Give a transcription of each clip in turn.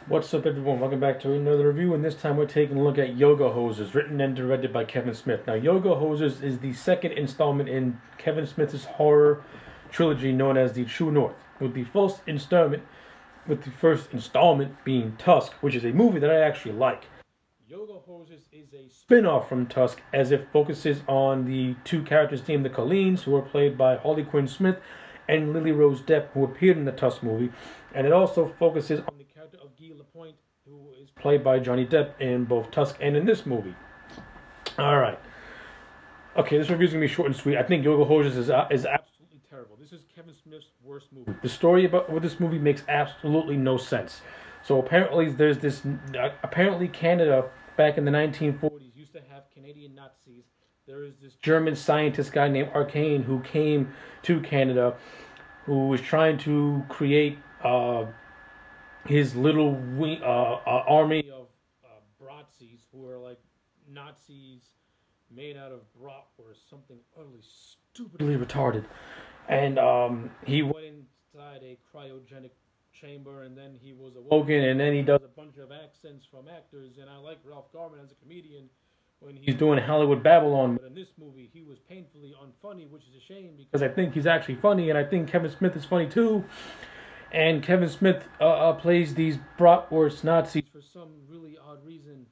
What's up, everyone? Welcome back to another review, and this time we're taking a look at Yoga Hosers, written and directed by Kevin Smith. Now, Yoga Hosers is the second installment in Kevin Smith's horror trilogy known as The True North, with the first installment being Tusk, which is a movie that I actually like. Yoga Hosers is a spin-off from Tusk, as it focuses on the two characters named the Colleens, who are played by Harley Quinn Smith and Lily Rose Depp, who appeared in the Tusk movie, and it also focuses on the character of Guy Lapointe, who is played by Johnny Depp in both Tusk and in this movie. Alright. Okay, this review is going to be short and sweet. I think Yoga Hosers is absolutely terrible. This is Kevin Smith's worst movie. The story with this movie makes absolutely no sense. So apparently there's this... apparently Canada, back in the 1940s, used to have Canadian Nazis. There is this German scientist guy named Arcane who came to Canada, who was trying to create his little army of Bratzies, who are like Nazis made out of bratwurst, something utterly stupidly retarded. And he went inside a cryogenic chamber, and then he was awoken, and then he does a bunch of accents from actors, and I like Ralph Garman as a comedian when he's doing Hollywood Babylon, but in this movie he was painfully unfunny, which is a shame because I think he's actually funny, and I think Kevin Smith is funny too. And Kevin Smith plays these bratwurst Nazis for some really odd reason.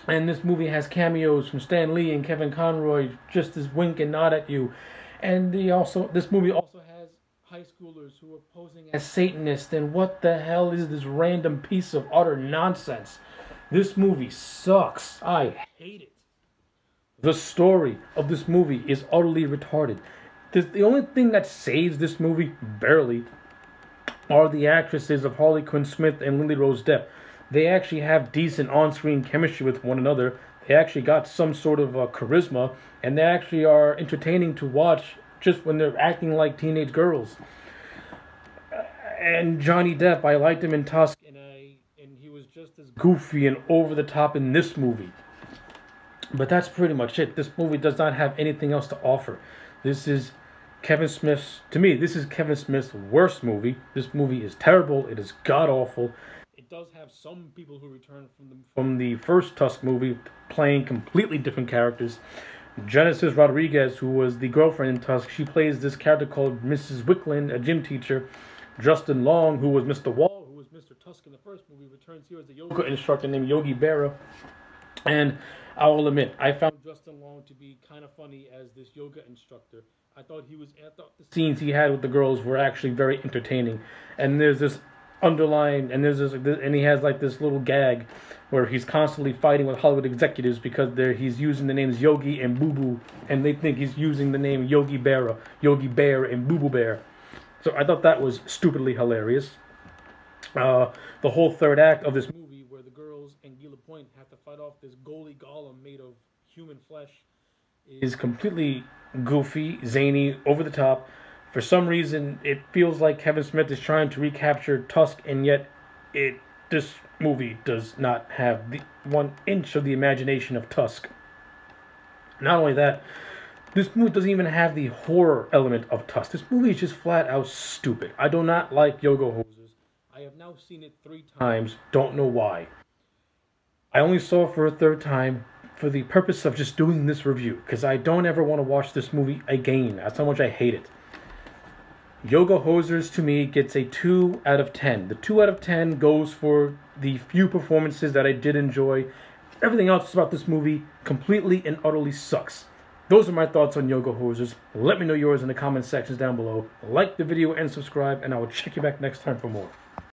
And this movie has cameos from Stan Lee and Kevin Conroy, just as wink and nod at you. And this movie also has high schoolers who are posing as Satanists, and what the hell is this random piece of utter nonsense? This movie sucks. I hate it. The story of this movie is utterly retarded. The only thing that saves this movie, barely, are the actresses of Harley Quinn Smith and Lily Rose Depp. They actually have decent on-screen chemistry with one another. They actually got some sort of charisma, and they actually are entertaining to watch just when they're acting like teenage girls. And Johnny Depp, I liked him in Tusk, and he was just as goofy and over the top in this movie. But that's pretty much it. This movie does not have anything else to offer. This is Kevin Smith's, to me, this is Kevin Smith's worst movie. This movie is terrible. It is god-awful. It does have some people who return from the first Tusk movie playing completely different characters. Genesis Rodriguez, who was the girlfriend in Tusk, she plays this character called Mrs. Wickland, a gym teacher. Justin Long, who was Mr. Wall, who was Mr. Tusk in the first movie, returns here as a yoga instructor named Yogi Berra. And I will admit, I found Justin Long to be kind of funny as this yoga instructor. I thought the scenes he had with the girls were actually very entertaining. And there's this underlying, and he has like this little gag where he's constantly fighting with Hollywood executives because he's using the names Yogi and Boo Boo, and they think he's using the name Yogi Berra, Yogi Bear, and Boo Boo Bear. So I thought that was stupidly hilarious. The whole third act of this movie, where the girls and Guy Lapointe have to fight off this goalie golem made of human flesh, is completely goofy, zany, over the top. For some reason, it feels like Kevin Smith is trying to recapture Tusk, and yet this movie does not have the 1 inch of the imagination of Tusk. Not only that, this movie doesn't even have the horror element of Tusk. This movie is just flat out stupid. I do not like Yoga Hosers. I have now seen it 3 times. Don't know why. I only saw it for a 3rd time for the purpose of just doing this review, because I don't ever want to watch this movie again. That's how much I hate it. Yoga Hosers, to me, gets a 2 out of 10. The 2 out of 10 goes for the few performances that I did enjoy. Everything else about this movie completely and utterly sucks. Those are my thoughts on Yoga Hosers. Let me know yours in the comment sections down below. Like the video and subscribe, and I will check you back next time for more.